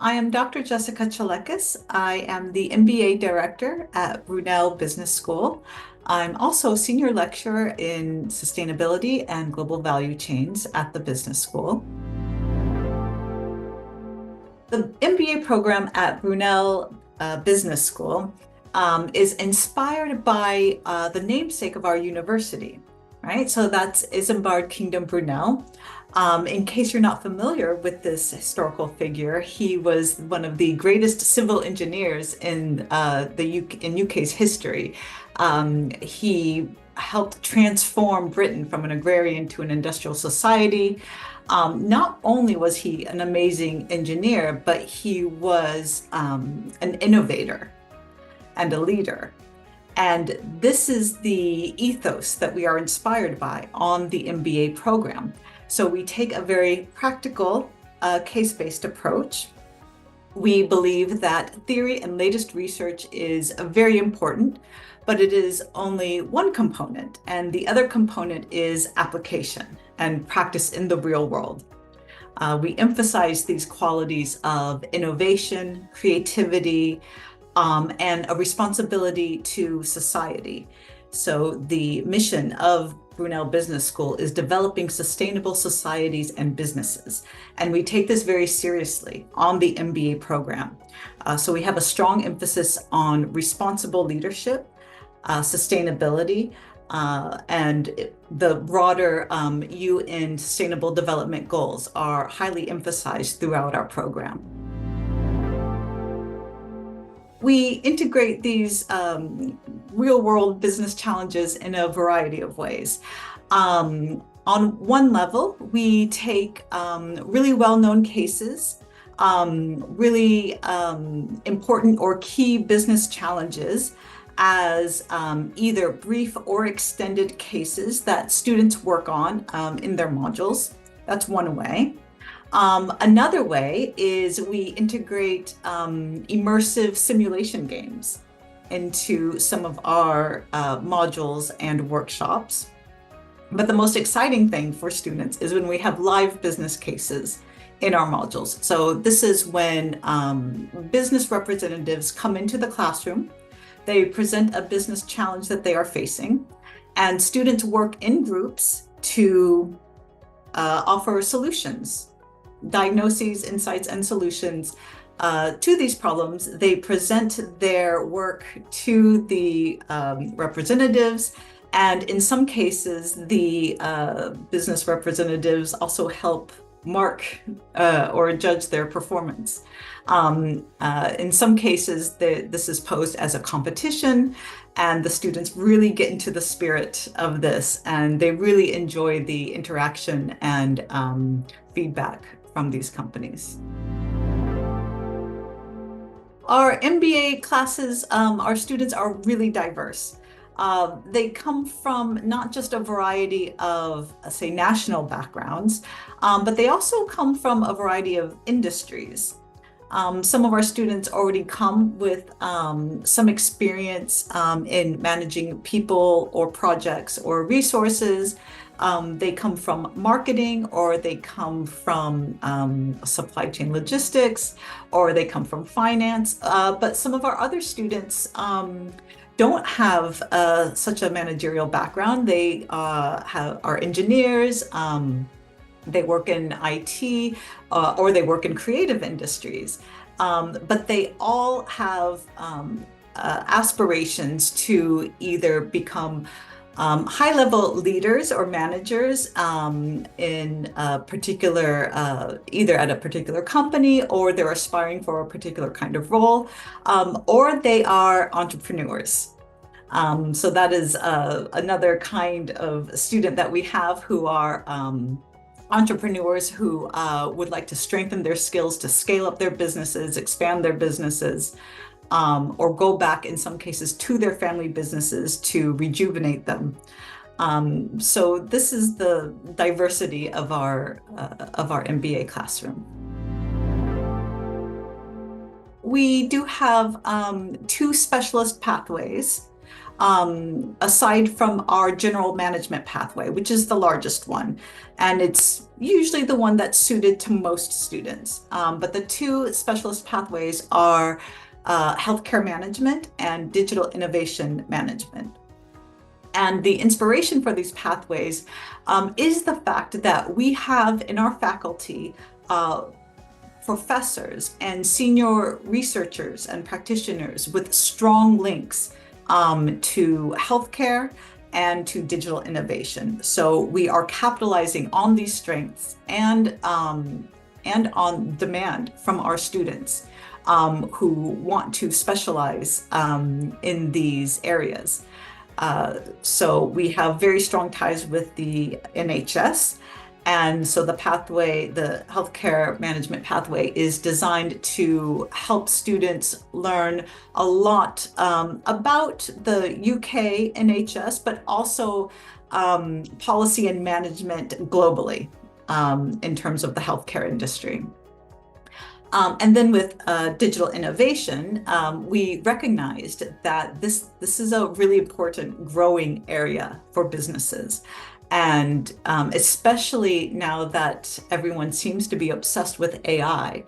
I am Dr. Jessica Chelekis. I am the MBA director at Brunel Business School. I'm also a senior lecturer in sustainability and global value chains at the business school. The MBA program at Brunel Business School is inspired by the namesake of our university, right? So that's Isambard Kingdom Brunel. In case you're not familiar with this historical figure, he was one of the greatest civil engineers in UK's history. He helped transform Britain from an agrarian to an industrial society. Not only was he an amazing engineer, but he was an innovator and a leader. And this is the ethos that we are inspired by on the MBA program. So we take a very practical, case-based approach. We believe that theory and latest research is very important, but it is only one component, and the other component is application and practice in the real world. We emphasize these qualities of innovation, creativity, and a responsibility to society. So the mission of Brunel Business School is developing sustainable societies and businesses. And we take this very seriously on the MBA program. So we have a strong emphasis on responsible leadership, sustainability, and the broader UN Sustainable Development Goals are highly emphasized throughout our program. We integrate these real-world business challenges in a variety of ways. On one level, we take really well-known cases, really important or key business challenges as either brief or extended cases that students work on in their modules. That's one way. Another way is we integrate immersive simulation games into some of our modules and workshops. But the most exciting thing for students is when we have live business cases in our modules. So this is when business representatives come into the classroom, they present a business challenge that they are facing, and students work in groups to offer solutions, diagnoses, insights, and solutions to these problems. They present their work to the representatives, and in some cases, the business representatives also help mark or judge their performance. In some cases, this is posed as a competition, and the students really get into the spirit of this, and they really enjoy the interaction and feedback from these companies. Our MBA classes, our students are really diverse. They come from not just a variety of, say, national backgrounds, but they also come from a variety of industries. Some of our students already come with some experience in managing people or projects or resources. They come from marketing, or they come from supply chain logistics, or they come from finance. But some of our other students don't have such a managerial background. They are engineers, they work in IT, or they work in creative industries. But they all have aspirations to either become high-level leaders or managers in a particular, either at a particular company, or they're aspiring for a particular kind of role, or they are entrepreneurs. So that is another kind of student that we have, who are entrepreneurs who would like to strengthen their skills to scale up their businesses, expand their businesses, or go back in some cases to their family businesses to rejuvenate them. So this is the diversity of our MBA classroom. We do have two specialist pathways. aside from our general management pathway, which is the largest one. And it's usually the one that's suited to most students. But the two specialist pathways are healthcare management and digital innovation management. And the inspiration for these pathways is the fact that we have in our faculty professors and senior researchers and practitioners with strong links to healthcare and to digital innovation. So we are capitalizing on these strengths and on demand from our students who want to specialize in these areas. So we have very strong ties with the NHS. And so the pathway, the healthcare management pathway, is designed to help students learn a lot about the UK NHS, but also policy and management globally in terms of the healthcare industry. And then with digital innovation, we recognized that this is a really important growing area for businesses. And especially now that everyone seems to be obsessed with AI,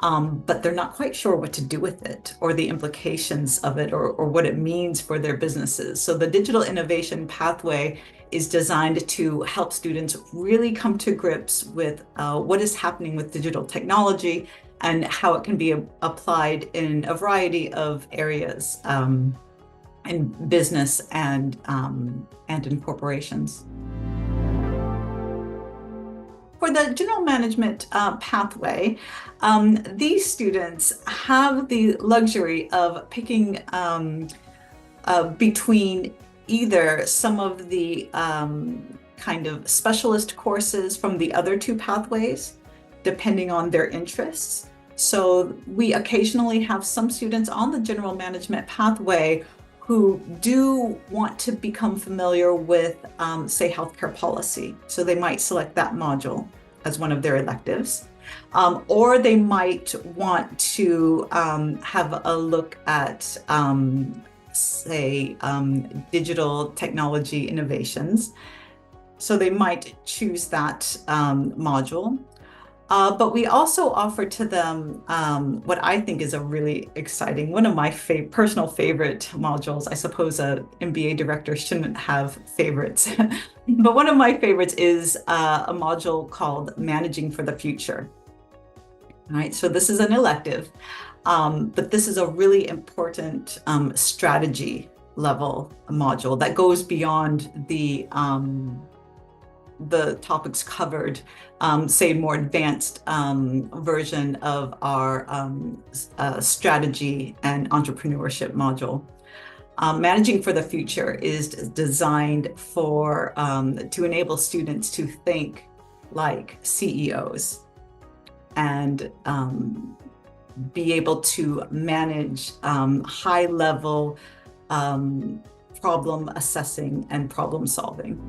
but they're not quite sure what to do with it or the implications of it or what it means for their businesses. So the digital innovation pathway is designed to help students really come to grips with what is happening with digital technology and how it can be applied in a variety of areas in business and in corporations. For the general management pathway, these students have the luxury of picking between either some of the kind of specialist courses from the other two pathways, depending on their interests. So we occasionally have some students on the general management pathway who do want to become familiar with, say, healthcare policy. So they might select that module as one of their electives. Or they might want to have a look at, say, digital technology innovations. So they might choose that module. But we also offer to them what I think is a really exciting, one of my personal favorite modules. I suppose an MBA director shouldn't have favorites, but one of my favorites is a module called Managing for the Future. All right, so this is an elective, but this is a really important strategy level module that goes beyond the topics covered, say more advanced version of our strategy and entrepreneurship module. Managing for the Future is designed for to enable students to think like CEOs and be able to manage high-level problem assessing and problem solving.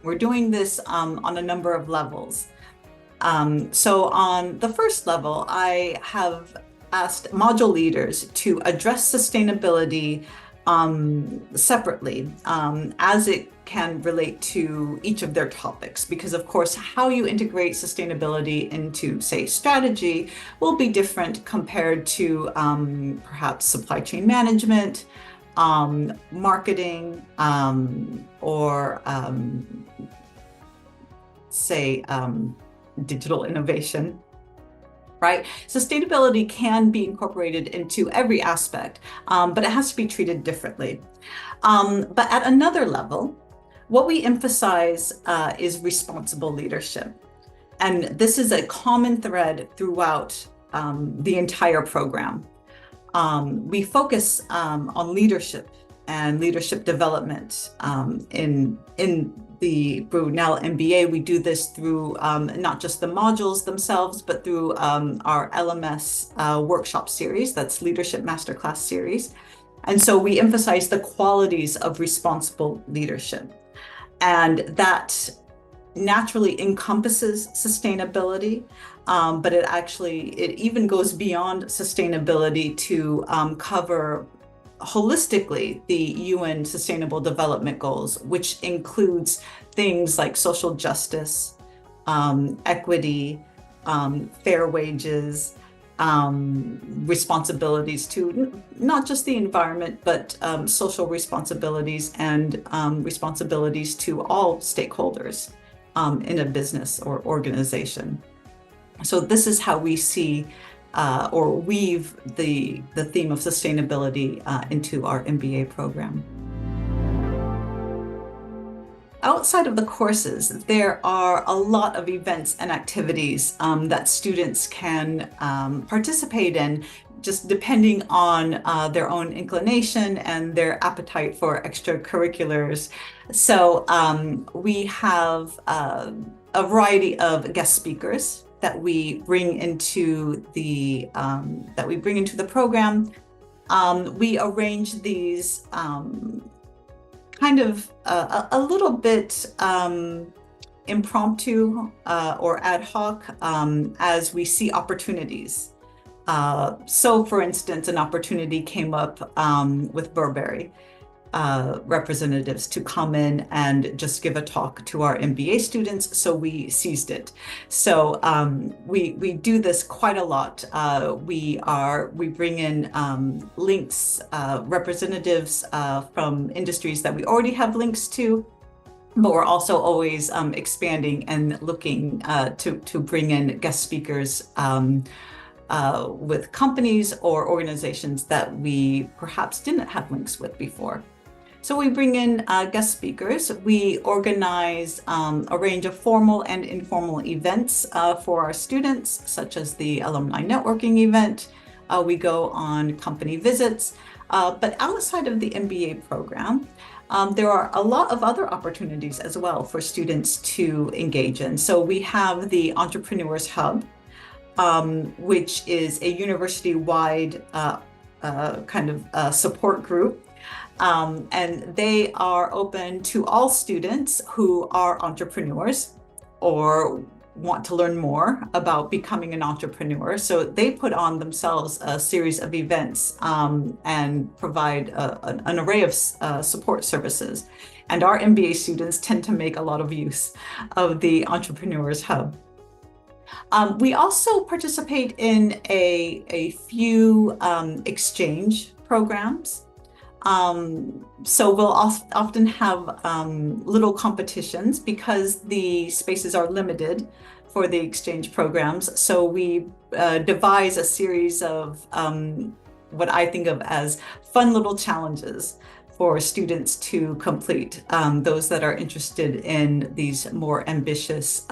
We're doing this on a number of levels. So on the first level, I have asked module leaders to address sustainability separately as it can relate to each of their topics, because of course how you integrate sustainability into, say, strategy will be different compared to perhaps supply chain management, marketing, or say digital innovation. Right? Sustainability can be incorporated into every aspect, but it has to be treated differently. But at another level, what we emphasize is responsible leadership. And this is a common thread throughout the entire program. We focus on leadership and leadership development in the Brunel MBA. We do this through not just the modules themselves, but through our LMS workshop series, that's Leadership Masterclass series. And so we emphasize the qualities of responsible leadership. And that naturally encompasses sustainability, but it even goes beyond sustainability to cover holistically the UN Sustainable Development Goals, which includes things like social justice, equity, fair wages, responsibilities to not just the environment, but social responsibilities and responsibilities to all stakeholders in a business or organization. So this is how we see or weave the theme of sustainability into our MBA program. Outside of the courses, there are a lot of events and activities that students can participate in, just depending on their own inclination and their appetite for extracurriculars. So we have a variety of guest speakers that we bring into the program. We arrange these kind of a little bit impromptu or ad hoc as we see opportunities. So for instance, an opportunity came up with Burberry representatives to come in and just give a talk to our MBA students, so we seized it. So we do this quite a lot. We bring in links, representatives from industries that we already have links to, but we're also always expanding and looking to bring in guest speakers with companies or organizations that we perhaps didn't have links with before. So we bring in guest speakers. We organize a range of formal and informal events for our students, such as the alumni networking event. We go on company visits. But outside of the MBA program, there are a lot of other opportunities as well for students to engage in. So we have the Entrepreneurs Hub, which is a university-wide kind of support group. And they are open to all students who are entrepreneurs or want to learn more about becoming an entrepreneur. So they put on themselves a series of events and provide an array of support services. And our MBA students tend to make a lot of use of the Entrepreneurs Hub. We also participate in a few exchange programs. So we'll often have little competitions because the spaces are limited for the exchange programs. So we devise a series of what I think of as fun little challenges for students to complete, those that are interested in these more ambitious,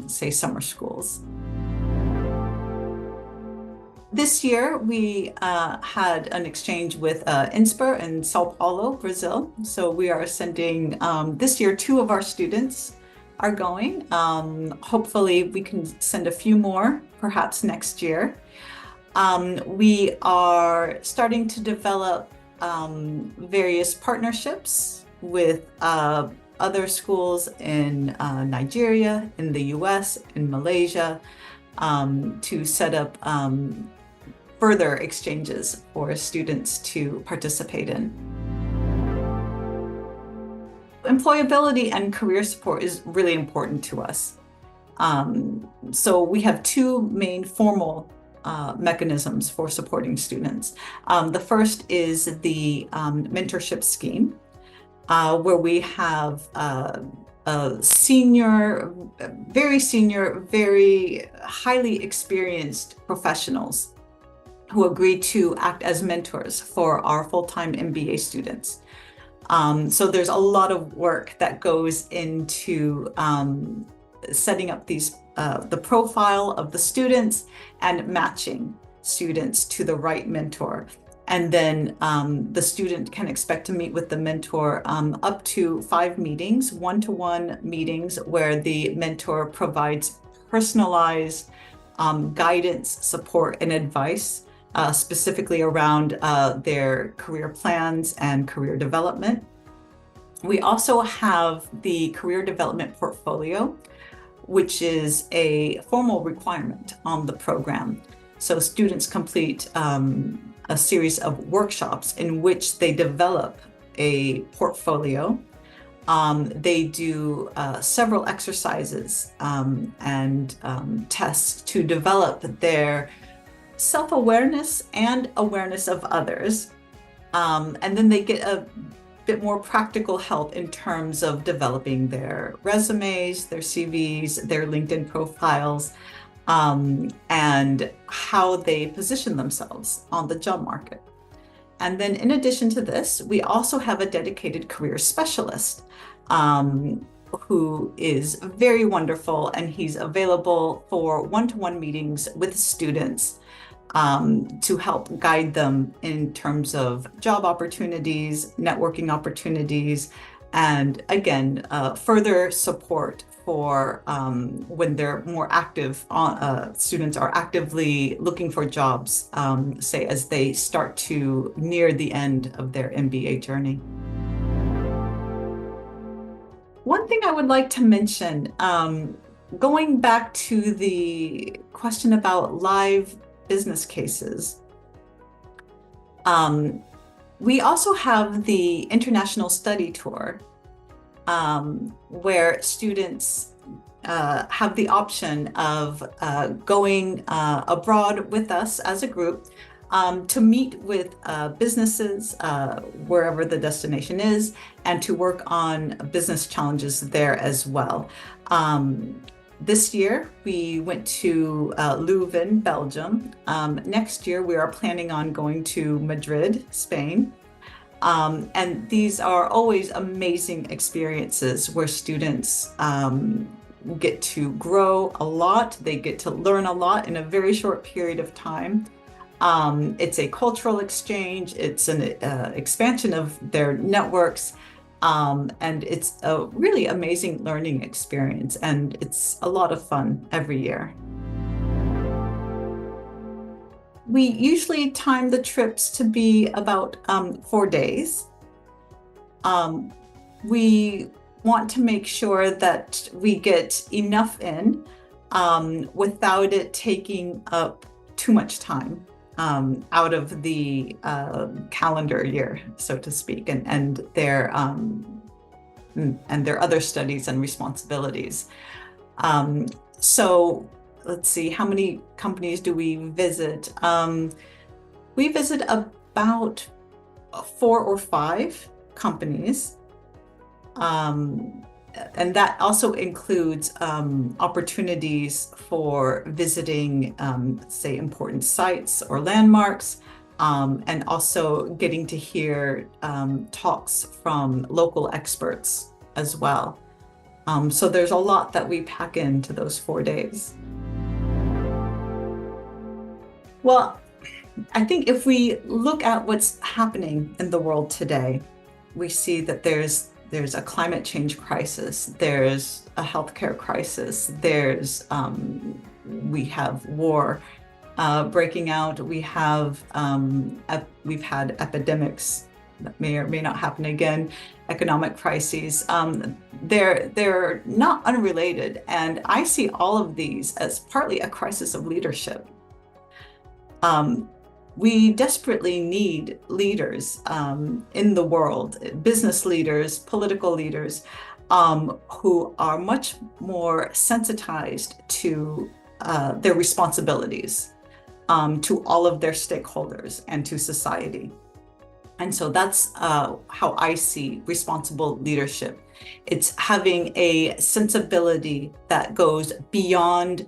say, summer schools. This year, we had an exchange with INSPER in Sao Paulo, Brazil. So we are sending, this year, 2 of our students are going. Hopefully, we can send a few more, perhaps next year. We are starting to develop various partnerships with other schools in Nigeria, in the US, in Malaysia, to set up further exchanges for students to participate in. Employability and career support is really important to us. So we have 2 main formal mechanisms for supporting students. The first is the mentorship scheme, where we have senior, very highly experienced professionals who agree to act as mentors for our full-time MBA students. So there's a lot of work that goes into setting up the profile of the students and matching students to the right mentor. And then the student can expect to meet with the mentor up to 5 meetings, one-to-one meetings, where the mentor provides personalized guidance, support, and advice, specifically around their career plans and career development. We also have the career development portfolio, which is a formal requirement on the program. So students complete a series of workshops in which they develop a portfolio. They do several exercises and tests to develop their self-awareness and awareness of others. And then they get a bit more practical help in terms of developing their resumes, their CVs, their LinkedIn profiles, and how they position themselves on the job market. And then in addition to this, we also have a dedicated career specialist who is very wonderful, and he's available for one-to-one meetings with students to help guide them in terms of job opportunities, networking opportunities, and again, further support for when they're more active, students are actively looking for jobs, say as they start to near the end of their MBA journey. One thing I would like to mention, going back to the question about live business cases, we also have the International Study Tour, where students have the option of going abroad with us as a group to meet with businesses wherever the destination is, and to work on business challenges there as well. This year, we went to Leuven, Belgium. Next year, we are planning on going to Madrid, Spain. And these are always amazing experiences where students get to grow a lot. They get to learn a lot in a very short period of time. It's a cultural exchange. It's an expansion of their networks. And it's a really amazing learning experience, and it's a lot of fun every year. We usually time the trips to be about 4 days. We want to make sure that we get enough in without it taking up too much time out of the calendar year, so to speak, and their other studies and responsibilities. So let's see, how many companies do we visit? We visit about 4 or 5 companies. And that also includes opportunities for visiting, say, important sites or landmarks, and also getting to hear talks from local experts as well. So there's a lot that we pack into those 4 days. Well, I think if we look at what's happening in the world today, we see that there's a climate change crisis, there's a healthcare crisis, we have war breaking out, we've had epidemics that may or may not happen again, economic crises. They're not unrelated, and I see all of these as partly a crisis of leadership. We desperately need leaders in the world, business leaders, political leaders, who are much more sensitized to their responsibilities to all of their stakeholders and to society. And so that's how I see responsible leadership. It's having a sensibility that goes beyond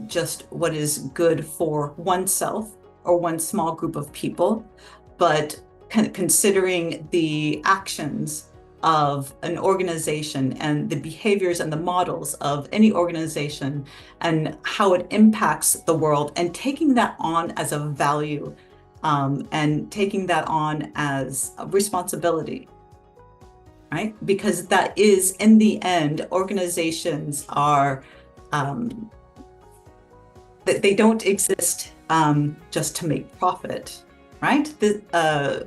just what is good for oneself or one small group of people, but considering the actions of an organization and the behaviors and the models of any organization and how it impacts the world, and taking that on as a value, and taking that on as a responsibility, right? Because that is, in the end, organizations are, they don't exist just to make profit, right?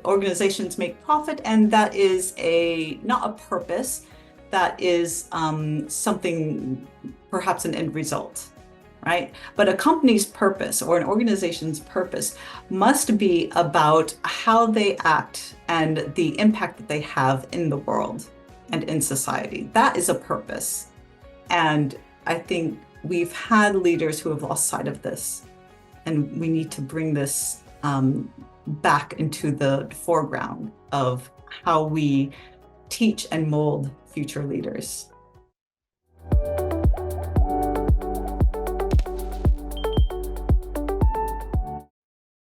Organizations make profit, and that is not a purpose, that is something, perhaps an end result, right? But a company's purpose or an organization's purpose must be about how they act and the impact that they have in the world and in society. That is a purpose. And I think we've had leaders who have lost sight of this, and we need to bring this back into the foreground of how we teach and mold future leaders.